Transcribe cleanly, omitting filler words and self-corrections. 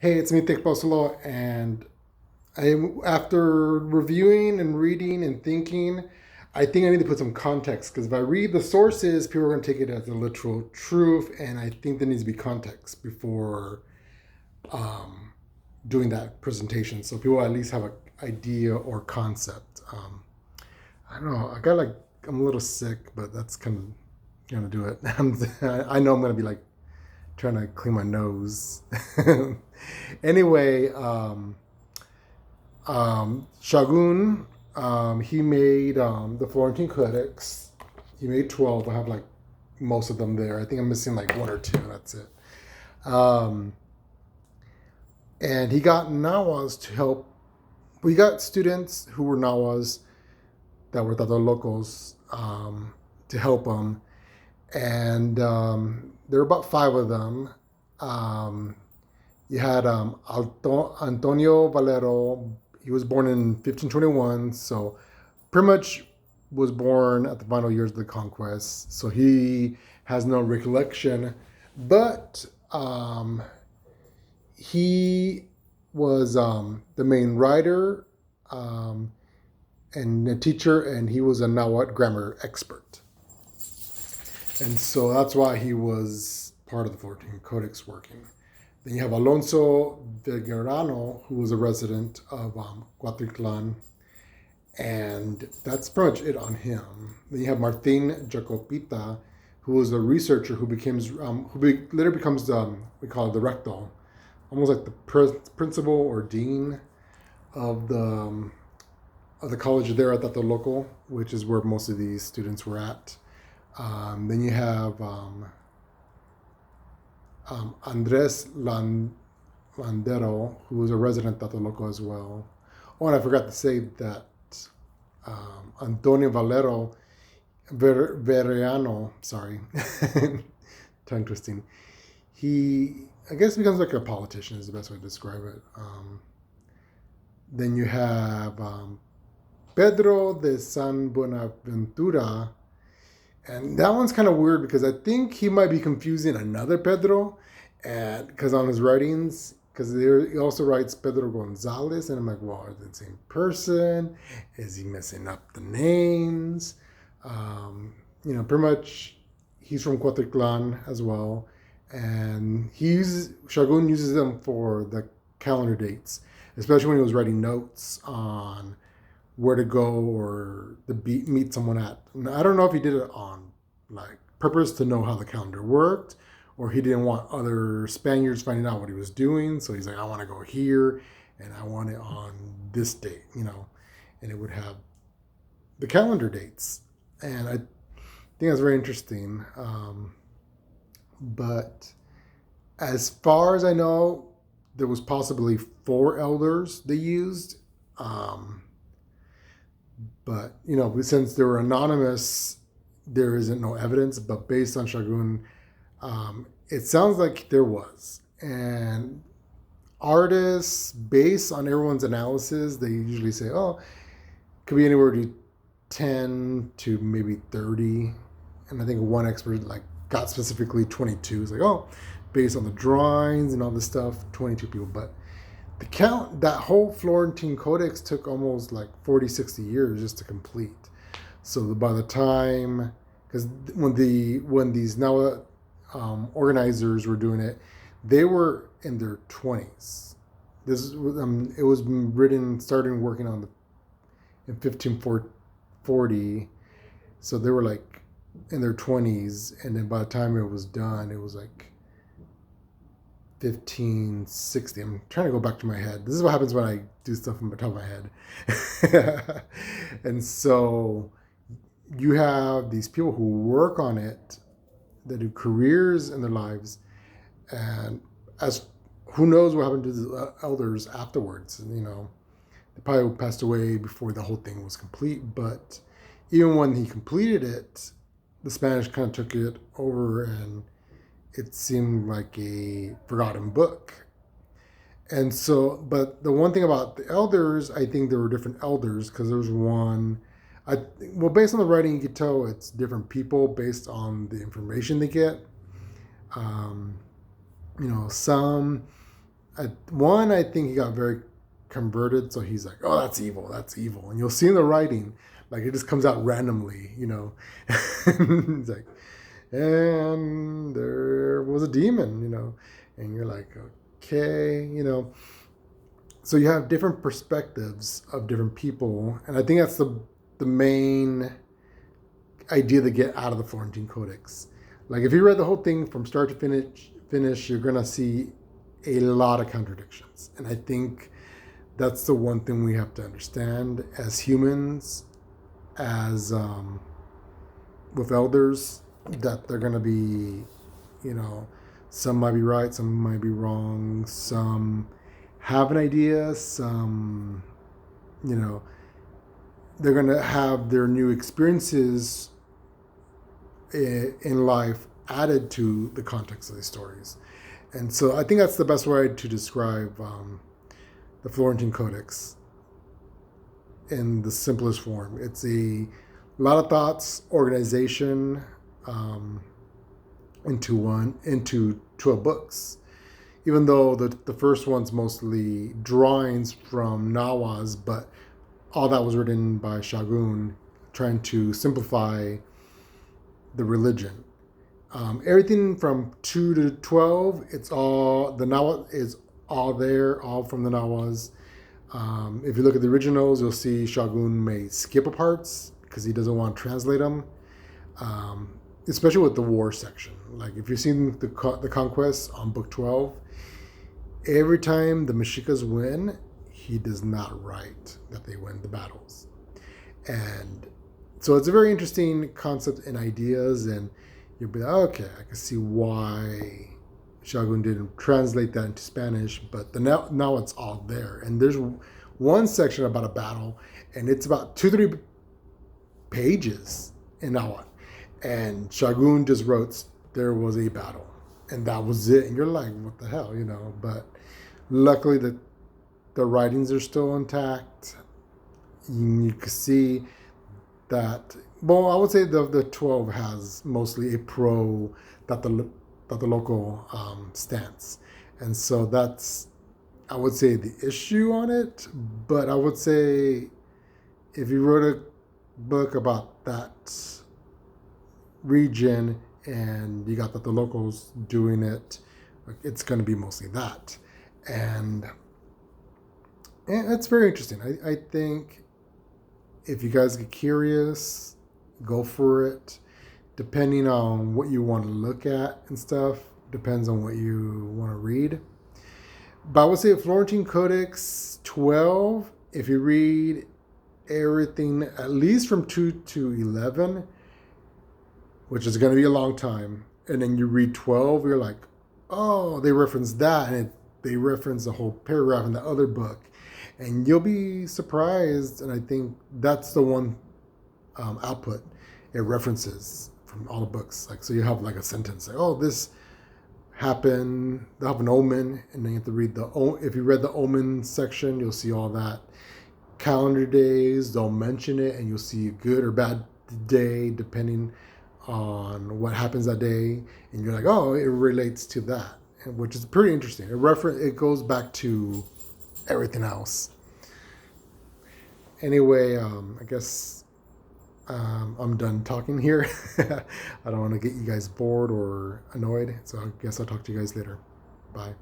Hey, it's me, Thick Bosolo, and after reviewing and reading and thinking, I think I need to put some context because if I read the sources, people are going to take it as a literal truth, and I think there needs to be context before um, doing that presentation, so people at least have an idea or concept. I don't know. I'm a little sick, but that's kind of gonna do it. I know I'm gonna be like trying to clean my nose. Anyway, Shagun, he made the Florentine codex. He made 12. I have like most of them there. I think I'm missing like one or two. That's it. Um, and he got Nawas to help. We got students who were Nawas that were the locals to help him. And there were about five of them. Um, You had Antonio Valero. He was born in 1521, so pretty much was born at the final years of the conquest. So he has no recollection, but he was the main writer um, and a teacher, and he was a Nahuatl grammar expert. And so that's why he was part of the 14 Codex working. Then you have Alonso Vergerano, who was a resident of Cuautitlan, and that's pretty much it on him. Then you have Martin Jacopita, who was a researcher who later becomes we call it the rector, almost like the principal or dean of the college there at the local, which is where most of these students were at. Then you have Andres Landero, who was a resident at the local as well. Oh, and I forgot to say that Antonio Valero Veriano, sorry, tongue twisting. He, I guess, becomes like a politician is the best way to describe it. Then you have Pedro de San Buenaventura, and that one's kind of weird because I think he might be confusing another Pedro, and because on his writings, because he also writes Pedro Gonzalez, and I'm like, well, are they the same person? Is he messing up the names? Pretty much, he's from Cuautitlan as well, and Shagun uses them for the calendar dates, especially when he was writing notes on where to go or to meet someone at. And I don't know if he did it on like purpose to know how the calendar worked, or he didn't want other Spaniards finding out what he was doing. So he's like, I want to go here, and I want it on this date, and it would have the calendar dates. And I think that's very interesting. But as far as I know, there was possibly four elders they used. But since they were anonymous, there isn't no evidence. But based on Shagun, it sounds like there was. And artists, based on everyone's analysis, they usually say, "Oh, it could be anywhere to 10 to maybe 30." And I think one expert like got specifically 22. It's like, oh, based on the drawings and all this stuff, 22 people. But the count, that whole Florentine Codex took almost like 40, 60 years just to complete. So by the time, because when these now organizers were doing it, they were in their 20s. It was starting working on in 1540, so they were like in their 20s, and then by the time it was done, it was like 1560. I'm trying to go back to my head. This is what happens when I do stuff from the top of my head. And so you have these people who work on it that do careers in their lives, and as who knows what happened to the elders afterwards. They probably passed away before the whole thing was complete. But even when he completed it, the Spanish kind of took it over, and it seemed like a forgotten book. And so, but the one thing about the elders, I think there were different elders because there was one. Based on the writing, you could tell it's different people based on the information they get. Um, some I think he got very converted, so he's like, oh, that's evil, that's evil. And you'll see in the writing, like it just comes out randomly, you know. He's like, and there was a demon, you know. And you're like, okay, you know. So you have different perspectives of different people. And I think that's the main idea to get out of the Florentine Codex. Like if you read the whole thing from start to finish, you're gonna see a lot of contradictions. And I think that's the one thing we have to understand as humans, as with elders, that they're gonna be, you know, some might be right, some might be wrong, some have an idea, some, you know, they're gonna have their new experiences in life added to the context of these stories. And so I think that's the best way to describe the Florentine Codex in the simplest form. It's a lot of thoughts, organization into 12 books. Even though the first one's mostly drawings from Nahuatl, but all that was written by Shagun, trying to simplify the religion. Everything from 2 to 12, it's all, the Nahuatl is all there, all from the Nahuatls. If you look at the originals, you'll see Shagun may skip a parts because he doesn't want to translate them, especially with the war section. Like if you've seen the Conquest on book 12, every time the mexicas win, he does not write that they win the battles. And so it's a very interesting concept and ideas, and you'll be like, okay, I can see why Shagun didn't translate that into Spanish, but now it's all there. And there's one section about a battle, and it's about 2-3 pages in Nahuatl. And Shagun just wrote, there was a battle. And that was it. And you're like, what the hell, you know? But luckily the writings are still intact. You can see that, well, I would say the 12 has mostly a pro that the local stance. And so that's, I would say, the issue on it. But I would say if you wrote a book about that region and you got the locals doing it, it's going to be mostly that. And it's very interesting. I think if you guys get curious, go for it. Depending on what you want to look at and stuff, depends on what you want to read. But I would say Florentine Codex 12, if you read everything at least from 2 to 11, which is going to be a long time, and then you read 12, you're like, oh, they reference that, and they reference the whole paragraph in the other book. And you'll be surprised, and I think that's the one output it references from all the books. Like, so you have like a sentence, like, oh, this happened, they'll have an omen, and then you have to read if you read the omen section, you'll see all that. Calendar days, they'll mention it, and you'll see a good or bad day, depending on what happens that day, and you're like, oh, it relates to that, which is pretty interesting. It goes back to everything else. Anyway, I guess I'm done talking here. I don't want to get you guys bored or annoyed, so I guess I'll talk to you guys later. Bye.